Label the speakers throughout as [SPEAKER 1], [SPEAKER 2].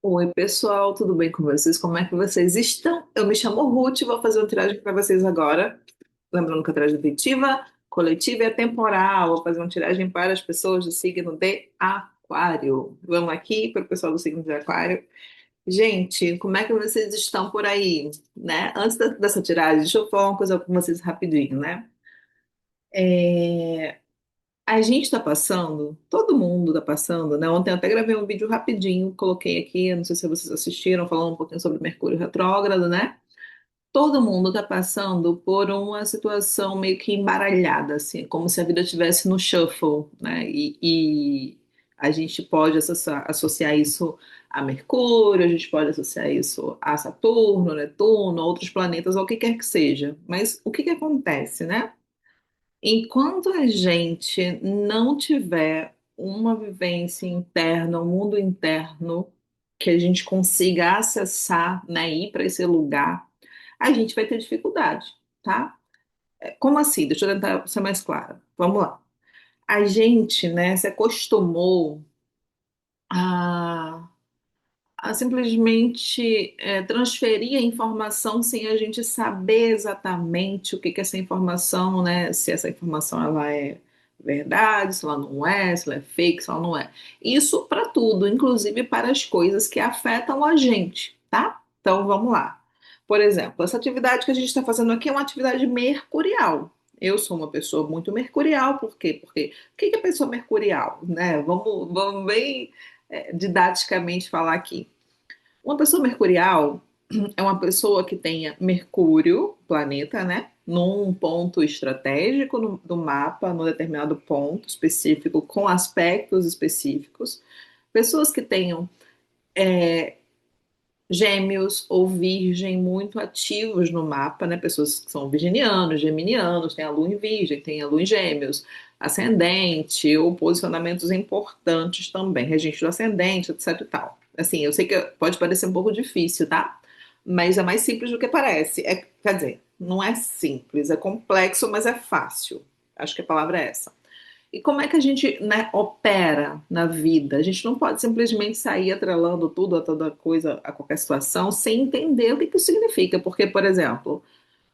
[SPEAKER 1] Oi, pessoal, tudo bem com vocês? Como é que vocês estão? Eu me chamo Ruth e vou fazer uma tiragem para vocês agora. Lembrando que a tiragem é intuitiva, coletiva e temporal. Vou fazer uma tiragem para as pessoas do signo de Aquário. Vamos aqui para o pessoal do signo de Aquário. Gente, como é que vocês estão por aí, né? Antes dessa tiragem, deixa eu falar uma coisa com vocês rapidinho, né? É, A gente está passando, todo mundo está passando, né? Ontem eu até gravei um vídeo rapidinho, coloquei aqui, não sei se vocês assistiram, falando um pouquinho sobre Mercúrio retrógrado, né? Todo mundo está passando por uma situação meio que embaralhada, assim, como se a vida estivesse no shuffle, né? E a gente pode associar isso a Mercúrio, a gente pode associar isso a Saturno, Netuno, outros planetas, ou o que quer que seja. Mas o que que acontece, né? Enquanto a gente não tiver uma vivência interna, um mundo interno que a gente consiga acessar, né, ir para esse lugar, a gente vai ter dificuldade, tá? Como assim? Deixa eu tentar ser mais clara. Vamos lá. A gente, né, se acostumou a simplesmente transferir a informação sem a gente saber exatamente o que que essa informação, né, se essa informação ela é verdade, se ela não é, se ela é fake, se ela não é. Isso para tudo, inclusive para as coisas que afetam a gente, tá? Então vamos lá. Por exemplo, essa atividade que a gente está fazendo aqui é uma atividade mercurial. Eu sou uma pessoa muito mercurial, por quê? Porque o que que é pessoa mercurial, né? Vamos bem didaticamente falar aqui. Uma pessoa mercurial é uma pessoa que tenha Mercúrio, planeta, né? Num ponto estratégico do mapa, num determinado ponto específico, com aspectos específicos. Pessoas que tenham Gêmeos ou Virgem muito ativos no mapa, né? Pessoas que são virginianos, geminianos, tem a Lua em Virgem, tem a Lua em Gêmeos, ascendente ou posicionamentos importantes também, regente do ascendente, etc e tal. Assim, eu sei que pode parecer um pouco difícil, tá? Mas é mais simples do que parece. Quer dizer, não é simples, é complexo, mas é fácil. Acho que a palavra é essa. E como é que a gente, né, opera na vida? A gente não pode simplesmente sair atrelando tudo a toda coisa, a qualquer situação, sem entender o que que isso significa. Porque, por exemplo,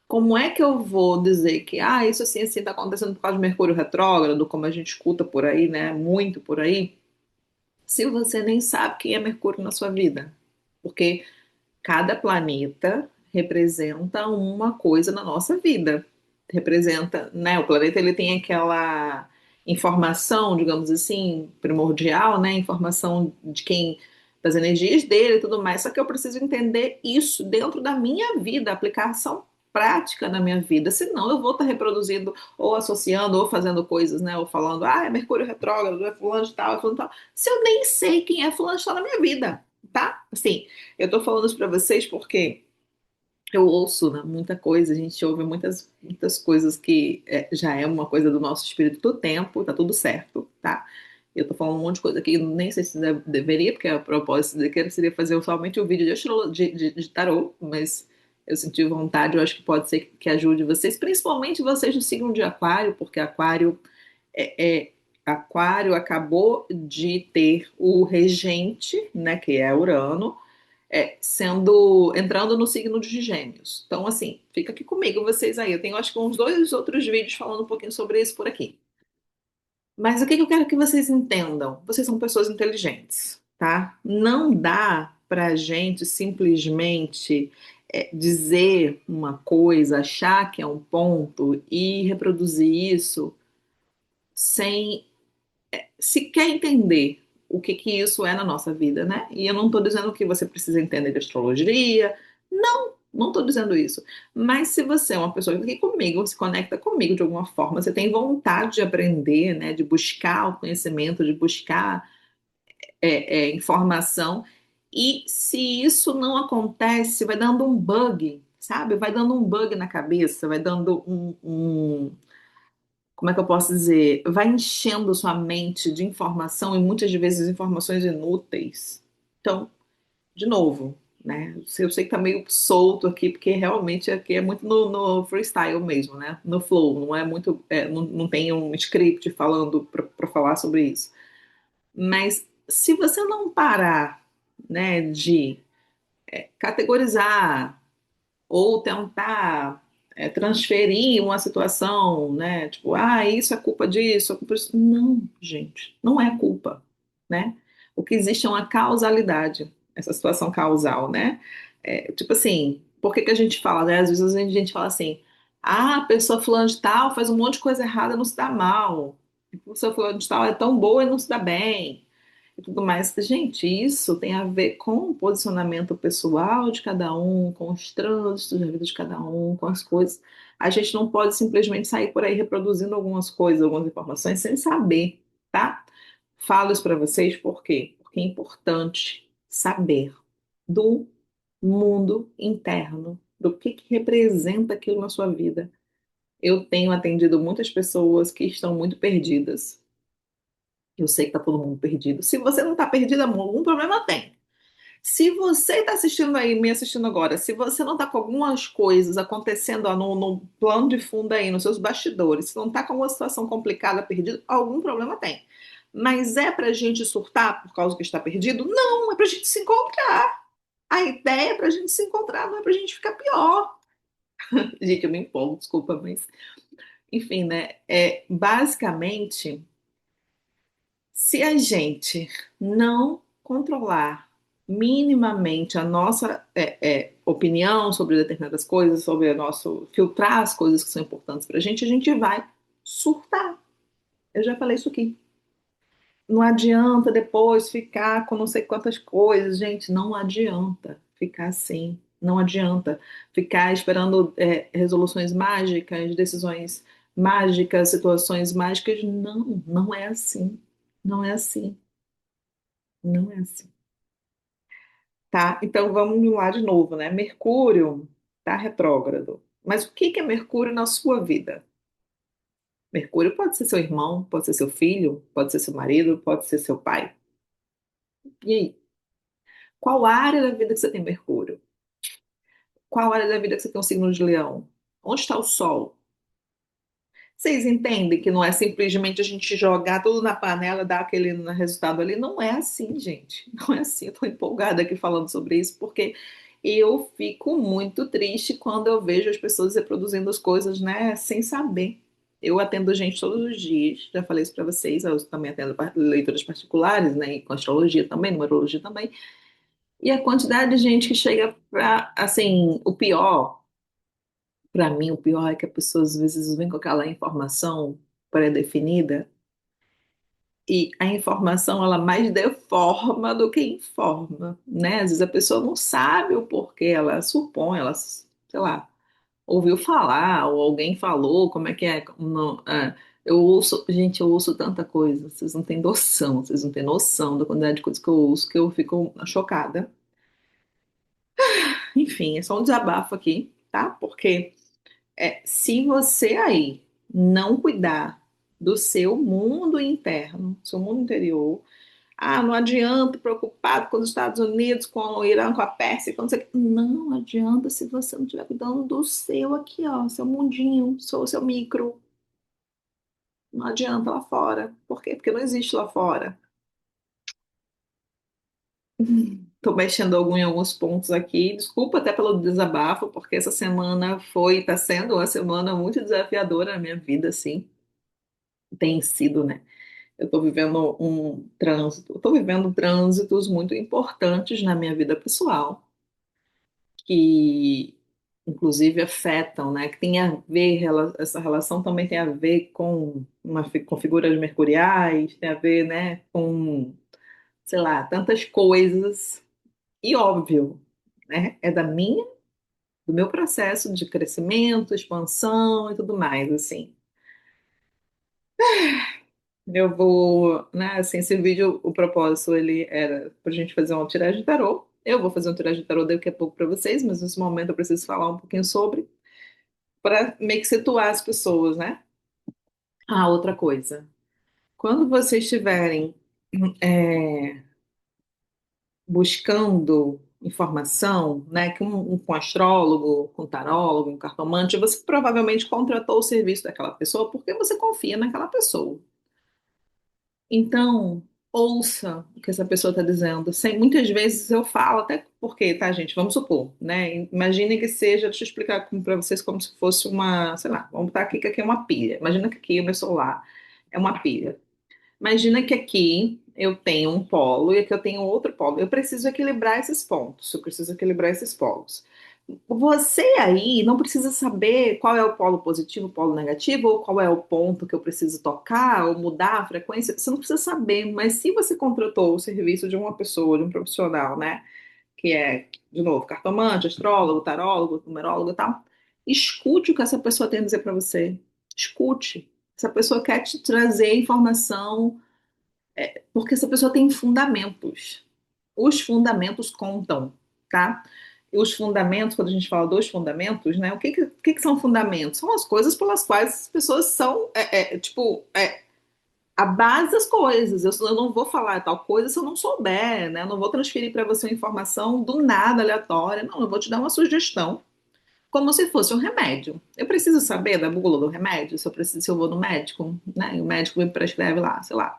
[SPEAKER 1] como é que eu vou dizer que isso assim está acontecendo por causa de Mercúrio retrógrado, como a gente escuta por aí, né, muito por aí, se você nem sabe quem é Mercúrio na sua vida? Porque cada planeta representa uma coisa na nossa vida. Representa, né? O planeta ele tem aquela informação, digamos assim, primordial, né? Informação de quem das energias dele e tudo mais. Só que eu preciso entender isso dentro da minha vida, aplicação prática na minha vida. Senão eu vou estar reproduzindo ou associando ou fazendo coisas, né? Ou falando, é Mercúrio retrógrado, é fulano de tal, é fulano de tal. Se eu nem sei quem é fulano de tal na minha vida, tá? Assim, eu tô falando isso pra vocês porque eu ouço, né, muita coisa, a gente ouve muitas coisas que já é uma coisa do nosso espírito do tempo, tá tudo certo, tá? Eu tô falando um monte de coisa aqui, nem sei se deveria, porque a propósito daqui seria fazer somente um vídeo de tarô, mas eu senti vontade, eu acho que pode ser que ajude vocês, principalmente vocês do signo de Aquário, porque é, é- Aquário acabou de ter o regente, né, que é Urano, sendo entrando no signo de Gêmeos. Então, assim, fica aqui comigo vocês aí. Eu tenho acho que uns dois outros vídeos falando um pouquinho sobre isso por aqui. Mas o que que eu quero que vocês entendam? Vocês são pessoas inteligentes, tá? Não dá pra gente simplesmente dizer uma coisa, achar que é um ponto e reproduzir isso sem sequer entender o que que isso é na nossa vida, né? E eu não estou dizendo que você precisa entender de astrologia, não estou dizendo isso. Mas se você é uma pessoa que fica comigo, se conecta comigo de alguma forma, você tem vontade de aprender, né? De buscar o conhecimento, de buscar informação, e se isso não acontece, vai dando um bug, sabe? Vai dando um bug na cabeça, vai dando como é que eu posso dizer? Vai enchendo sua mente de informação e muitas vezes informações inúteis. Então, de novo, né? Eu sei que tá meio solto aqui, porque realmente aqui é muito no freestyle mesmo, né? No flow, não é muito, não tem um script falando para falar sobre isso. Mas se você não parar, né, de categorizar ou tentar transferir uma situação, né? Tipo, isso é culpa disso, é culpa disso. Não, gente, não é culpa, né? O que existe é uma causalidade, essa situação causal, né? Tipo assim, por que que a gente fala, né? Às vezes a gente fala assim, a pessoa fulana de tal faz um monte de coisa errada e não se dá mal. A pessoa fulana de tal é tão boa e não se dá bem e tudo mais. Gente, isso tem a ver com o posicionamento pessoal de cada um, com os trânsitos da vida de cada um, com as coisas. A gente não pode simplesmente sair por aí reproduzindo algumas coisas, algumas informações sem saber, tá? Falo isso para vocês por quê? Porque é importante saber do mundo interno, do que representa aquilo na sua vida. Eu tenho atendido muitas pessoas que estão muito perdidas. Eu sei que tá todo mundo perdido. Se você não tá perdido, amor, algum problema tem. Se você está assistindo aí, me assistindo agora, se você não está com algumas coisas acontecendo ó, no plano de fundo aí, nos seus bastidores, se não está com uma situação complicada, perdido, algum problema tem. Mas é para a gente surtar por causa que está perdido? Não, é para a gente se encontrar. A ideia é para a gente se encontrar, não é para a gente ficar pior. Gente, eu me empolgo, desculpa, mas enfim, né? Basicamente. Se a gente não controlar minimamente a nossa opinião sobre determinadas coisas, sobre a nosso filtrar as coisas que são importantes para a gente vai surtar. Eu já falei isso aqui. Não adianta depois ficar com não sei quantas coisas, gente. Não adianta ficar assim. Não adianta ficar esperando resoluções mágicas, decisões mágicas, situações mágicas. Não, não é assim. Não é assim. Não é assim. Tá? Então vamos lá de novo, né? Mercúrio tá retrógrado. Mas o que que é Mercúrio na sua vida? Mercúrio pode ser seu irmão, pode ser seu filho, pode ser seu marido, pode ser seu pai. E aí? Qual área da vida que você tem Mercúrio? Qual área da vida que você tem um signo de Leão? Onde está o Sol? Vocês entendem que não é simplesmente a gente jogar tudo na panela, dar aquele resultado ali? Não é assim, gente. Não é assim. Eu tô empolgada aqui falando sobre isso, porque eu fico muito triste quando eu vejo as pessoas reproduzindo as coisas, né, sem saber. Eu atendo gente todos os dias, já falei isso para vocês, eu também atendo leituras particulares, né, e com astrologia também, numerologia também. E a quantidade de gente que chega para, assim, o pior. Para mim, o pior é que a pessoa às vezes vem com aquela informação pré-definida e a informação ela mais deforma do que informa, né? Às vezes a pessoa não sabe o porquê, ela supõe, ela, sei lá, ouviu falar ou alguém falou, como é que é? Não, eu ouço, gente, eu ouço tanta coisa, vocês não têm noção, vocês não têm noção da quantidade de coisas que eu ouço, que eu fico chocada. Enfim, é só um desabafo aqui, tá? Porque se você aí não cuidar do seu mundo interno, seu mundo interior, não adianta preocupado com os Estados Unidos, com o Irã, com a Pérsia, com não sei o quê. Não adianta se você não estiver cuidando do seu aqui, ó, seu mundinho, seu micro. Não adianta lá fora. Por quê? Porque não existe lá fora. Estou mexendo em alguns pontos aqui. Desculpa até pelo desabafo, porque essa semana está sendo uma semana muito desafiadora na minha vida, assim. Tem sido, né? Eu estou vivendo um trânsito, estou vivendo trânsitos muito importantes na minha vida pessoal, que inclusive afetam, né? Que tem a ver, essa relação também tem a ver com com figuras mercuriais, tem a ver, né, com, sei lá, tantas coisas. E óbvio, né? É do meu processo de crescimento, expansão e tudo mais, assim. Eu vou, né, assim, esse vídeo, o propósito, ele era pra gente fazer uma tiragem de tarô. Eu vou fazer uma tiragem de tarô daqui a pouco para vocês, mas nesse momento eu preciso falar um pouquinho sobre, para meio que situar as pessoas, né? Outra coisa. Quando vocês estiverem é, buscando informação, né, com um astrólogo, com um tarólogo, um cartomante, você provavelmente contratou o serviço daquela pessoa porque você confia naquela pessoa. Então, ouça o que essa pessoa está dizendo. Muitas vezes eu falo, até porque, tá, gente? Vamos supor, né? Imagine que seja, deixa eu explicar para vocês como se fosse uma, sei lá, vamos botar aqui que aqui é uma pilha. Imagina que aqui o meu celular é uma pilha. Imagina que aqui eu tenho um polo e aqui eu tenho outro polo. Eu preciso equilibrar esses pontos. Eu preciso equilibrar esses polos. Você aí não precisa saber qual é o polo positivo, o polo negativo, ou qual é o ponto que eu preciso tocar, ou mudar a frequência. Você não precisa saber, mas se você contratou o serviço de uma pessoa, de um profissional, né, que é, de novo, cartomante, astrólogo, tarólogo, numerólogo e tal, escute o que essa pessoa tem a dizer para você. Escute. Essa pessoa quer te trazer informação, porque essa pessoa tem fundamentos. Os fundamentos contam, tá? E os fundamentos, quando a gente fala dos fundamentos, né? O que são fundamentos? São as coisas pelas quais as pessoas são, a base das coisas. Eu não vou falar tal coisa se eu não souber, né? Eu não vou transferir para você uma informação do nada aleatória. Não, eu vou te dar uma sugestão, como se fosse um remédio. Eu preciso saber da bula do remédio, se eu preciso, se eu vou no médico, né? E o médico me prescreve lá, sei lá.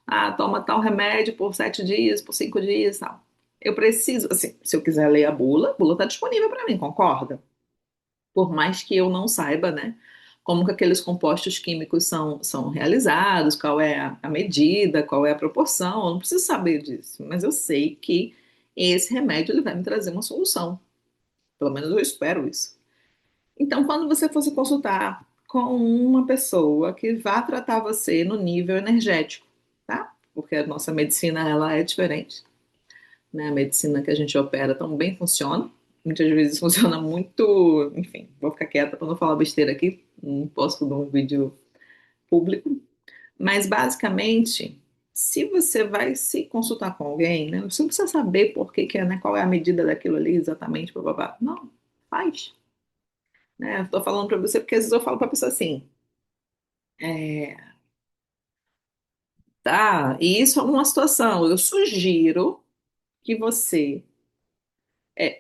[SPEAKER 1] Ah, toma tal remédio por 7 dias, por 5 dias, tal. Eu preciso, assim, se eu quiser ler a bula está disponível para mim, concorda? Por mais que eu não saiba, né? Como que aqueles compostos químicos são realizados, qual é a medida, qual é a proporção, eu não preciso saber disso, mas eu sei que esse remédio ele vai me trazer uma solução. Pelo menos eu espero isso. Então, quando você for se consultar com uma pessoa que vá tratar você no nível energético, tá? Porque a nossa medicina ela é diferente, né? A medicina que a gente opera também funciona. Muitas vezes funciona muito, enfim, vou ficar quieta para não falar besteira aqui, não posso dar um vídeo público, mas basicamente, se você vai se consultar com alguém, né? Você não precisa saber por que que é, né? Qual é a medida daquilo ali exatamente, blá, blá, blá. Não, faz. Né? Eu tô falando para você porque às vezes eu falo para a pessoa assim, é, tá, e isso é uma situação, eu sugiro que você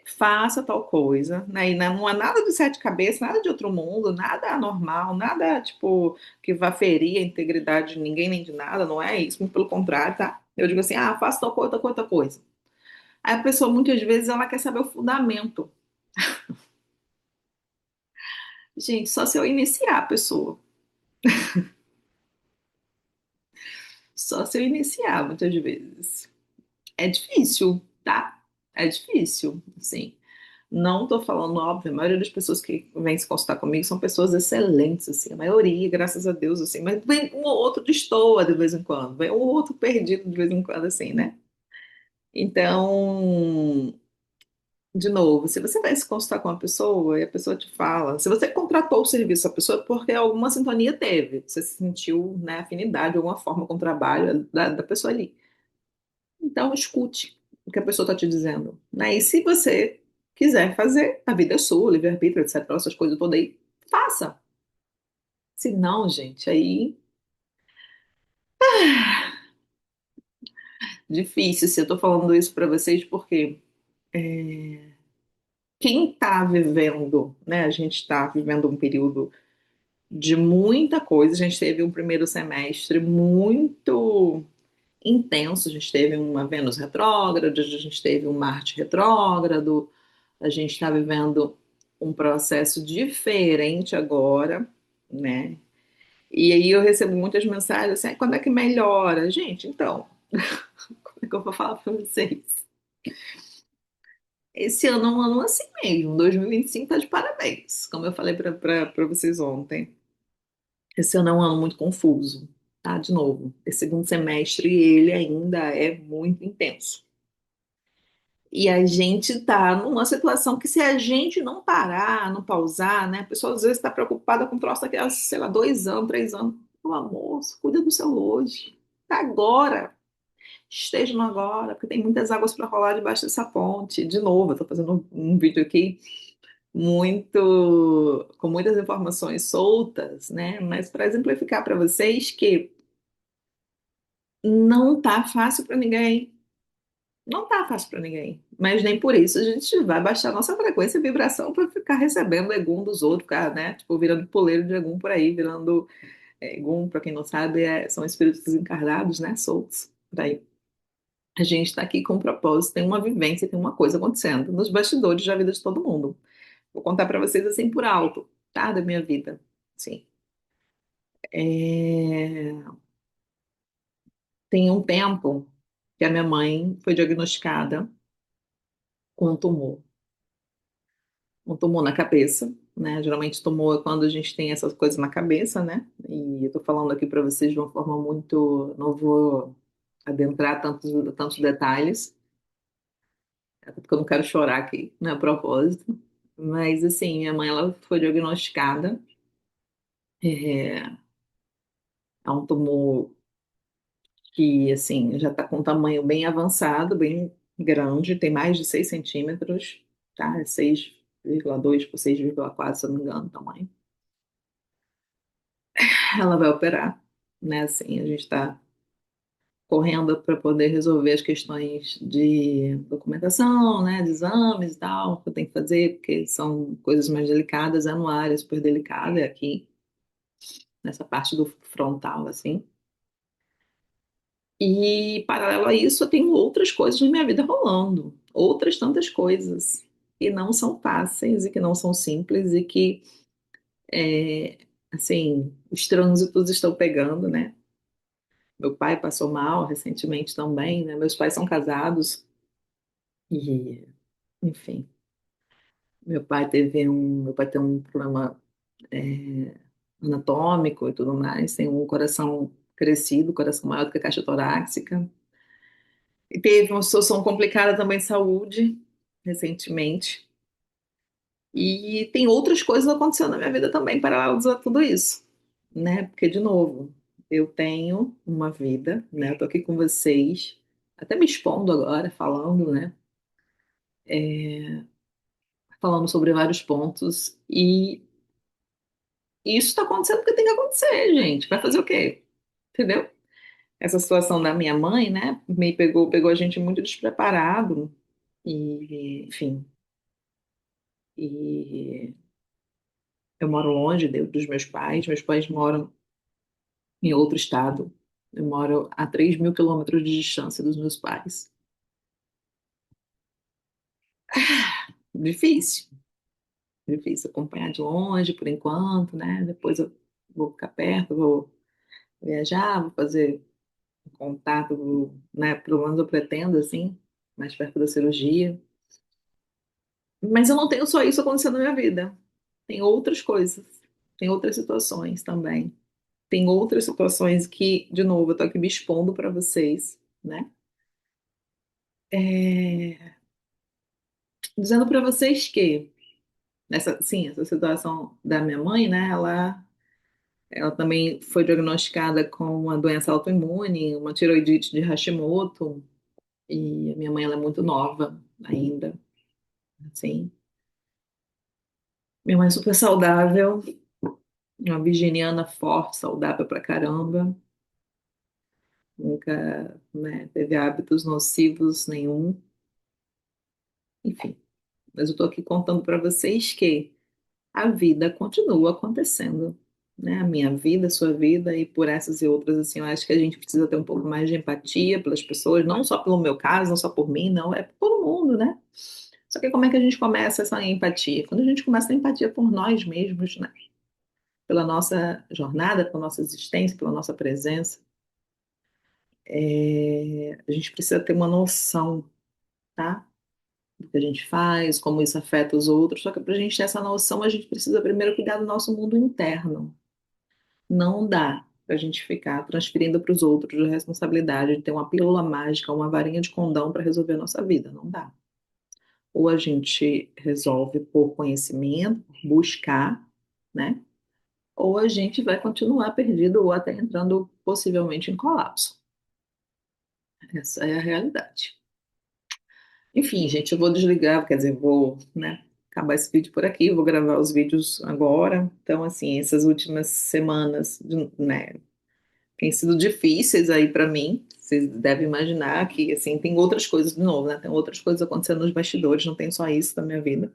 [SPEAKER 1] faça tal coisa, né? E não é nada de sete cabeças, nada de outro mundo, nada anormal, nada tipo que vá ferir a integridade de ninguém nem de nada, não é isso, muito pelo contrário, tá? Eu digo assim, ah, faça tal coisa, tal coisa, tal coisa. Aí a pessoa muitas vezes ela quer saber o fundamento. Gente, só se eu iniciar a pessoa, só se eu iniciar muitas vezes. É difícil, tá? É difícil, assim. Não tô falando, óbvio, a maioria das pessoas que vêm se consultar comigo são pessoas excelentes, assim, a maioria, graças a Deus, assim, mas vem um ou outro destoa de vez em quando, vem um ou outro perdido de vez em quando, assim, né? Então, de novo, se você vai se consultar com uma pessoa e a pessoa te fala, se você contratou o serviço da pessoa é porque alguma sintonia teve, você sentiu, né, afinidade de alguma forma com o trabalho da pessoa ali. Então, escute o que a pessoa está te dizendo, né? E se você quiser fazer, a vida é sua, livre-arbítrio, etc., essas coisas todas aí, faça. Se não, gente, aí difícil. Se eu tô falando isso para vocês porque quem está vivendo, né? A gente está vivendo um período de muita coisa. A gente teve um primeiro semestre muito intenso. A gente teve uma Vênus retrógrada, a gente teve um Marte retrógrado. A gente está vivendo um processo diferente agora, né? E aí eu recebo muitas mensagens assim, "Ah, quando é que melhora? Gente, então, como é que eu vou falar para vocês? Esse ano é um ano assim mesmo, 2025 tá de parabéns, como eu falei para vocês ontem. Esse ano é um ano muito confuso, tá? De novo, esse segundo semestre ele ainda é muito intenso. E a gente tá numa situação que se a gente não parar, não pausar, né? A pessoa às vezes está preocupada com o troço daqui a, sei lá, 2 anos, 3 anos. Meu amor, cuida do seu hoje. Tá agora. Esteja no agora, porque tem muitas águas para rolar debaixo dessa ponte. De novo, eu tô fazendo um vídeo aqui muito com muitas informações soltas, né? Mas para exemplificar para vocês que não tá fácil para ninguém. Não tá fácil para ninguém, mas nem por isso a gente vai baixar a nossa frequência e vibração para ficar recebendo egum dos outros, ficar, né? Tipo, virando poleiro de egum por aí, virando egum, para quem não sabe, são espíritos desencarnados, né? Soltos. Peraí. A gente está aqui com um propósito, tem uma vivência, tem uma coisa acontecendo nos bastidores da vida de todo mundo. Vou contar para vocês assim por alto, tá? Da minha vida. Sim. É, Tem um tempo que a minha mãe foi diagnosticada com um tumor na cabeça, né? Geralmente tumor é quando a gente tem essas coisas na cabeça, né? E eu tô falando aqui para vocês de uma forma muito, não vou adentrar tantos detalhes, até porque eu não quero chorar aqui, não é a propósito. Mas assim, minha mãe ela foi diagnosticada é, é um tumor que assim já está com um tamanho bem avançado, bem grande, tem mais de 6 centímetros, tá? É 6,2 por 6,4, se eu não me engano, o tamanho. Ela vai operar, né? Assim, a gente está correndo para poder resolver as questões de documentação, né? De exames e tal, que eu tenho que fazer, porque são coisas mais delicadas, é no área super delicada, é aqui, nessa parte do frontal, assim. E, paralelo a isso, eu tenho outras coisas na minha vida rolando, outras tantas coisas que não são fáceis e que não são simples e que, é, assim, os trânsitos estão pegando, né? Meu pai passou mal recentemente também, né? Meus pais são casados e, enfim, meu pai tem um problema, é, anatômico e tudo mais, tem um coração crescido, coração maior do que a caixa torácica. E teve uma situação complicada também de saúde, recentemente. E tem outras coisas acontecendo na minha vida também, paralelas a tudo isso, né? Porque, de novo, eu tenho uma vida, né? Eu tô aqui com vocês, até me expondo agora, falando, né? Falando sobre vários pontos. E isso está acontecendo porque tem que acontecer, gente. Vai fazer o quê? Entendeu? Essa situação da minha mãe, né? Pegou a gente muito despreparado. E, enfim. E eu moro longe dos meus pais. Meus pais moram em outro estado. Eu moro a 3.000 quilômetros de distância dos meus pais. Difícil, difícil acompanhar de longe por enquanto, né? Depois eu vou ficar perto, vou viajar, vou fazer um contato, né? Pelo menos eu pretendo, assim, mais perto da cirurgia. Mas eu não tenho só isso acontecendo na minha vida. Tem outras coisas, tem outras situações também. Tem outras situações que, de novo, eu tô aqui me expondo para vocês, né? É, dizendo para vocês que sim, essa situação da minha mãe, né? Ela também foi diagnosticada com uma doença autoimune, uma tiroidite de Hashimoto, e a minha mãe ela é muito nova ainda, assim. Minha mãe é super saudável, uma virginiana forte, saudável pra caramba, nunca, né, teve hábitos nocivos nenhum, enfim. Mas eu tô aqui contando para vocês que a vida continua acontecendo, né? A minha vida, a sua vida e por essas e outras, assim, eu acho que a gente precisa ter um pouco mais de empatia pelas pessoas, não só pelo meu caso, não só por mim, não, é por todo mundo, né? Só que como é que a gente começa essa empatia? Quando a gente começa a empatia por nós mesmos, né? Pela nossa jornada, pela nossa existência, pela nossa presença, a gente precisa ter uma noção, tá? Do que a gente faz, como isso afeta os outros. Só que para a gente ter essa noção, a gente precisa primeiro cuidar do nosso mundo interno. Não dá para a gente ficar transferindo para os outros a responsabilidade de ter uma pílula mágica, uma varinha de condão para resolver a nossa vida. Não dá. Ou a gente resolve por conhecimento, por buscar, né? Ou a gente vai continuar perdido ou até entrando possivelmente em colapso. Essa é a realidade. Enfim, gente, eu vou desligar, quer dizer, vou, né, acabar esse vídeo por aqui, vou gravar os vídeos agora. Então, assim, essas últimas semanas, né, têm sido difíceis aí para mim. Vocês devem imaginar que, assim, tem outras coisas de novo, né? Tem outras coisas acontecendo nos bastidores, não tem só isso na minha vida.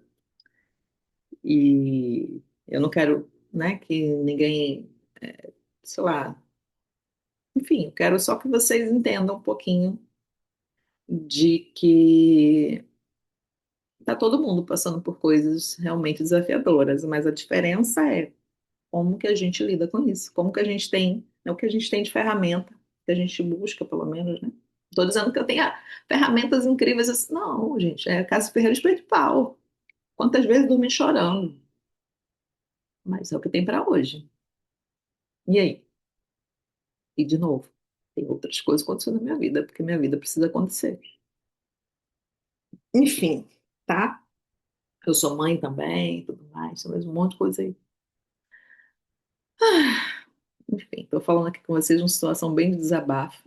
[SPEAKER 1] E eu não quero, né, que ninguém, sei lá, Enfim, eu quero só que vocês entendam um pouquinho de que tá todo mundo passando por coisas realmente desafiadoras, mas a diferença é como que a gente lida com isso, como que a gente tem, é o que a gente tem de ferramenta, que a gente busca, pelo menos, né? Estou dizendo que eu tenho ferramentas incríveis, assim, não, gente, é Cássio Ferreira Espelho de Pau. Quantas vezes dormi chorando, mas é o que tem para hoje. E aí? E de novo, tem outras coisas acontecendo na minha vida, porque minha vida precisa acontecer. Enfim, tá? Eu sou mãe também, tudo mais, tem mais um monte de coisa aí. Enfim, tô falando aqui com vocês uma situação bem de desabafo.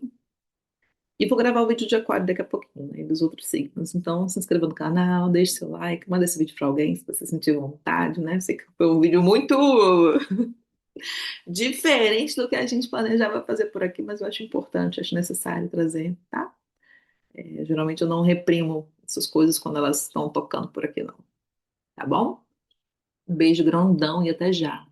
[SPEAKER 1] E vou gravar o vídeo de aquário daqui a pouquinho, né, e dos outros signos. Então, se inscreva no canal, deixe seu like, manda esse vídeo pra alguém se você sentir vontade, né? Sei que foi um vídeo muito diferente do que a gente planejava fazer por aqui, mas eu acho importante, acho necessário trazer, tá? Geralmente eu não reprimo essas coisas quando elas estão tocando por aqui, não. Tá bom? Um beijo grandão e até já.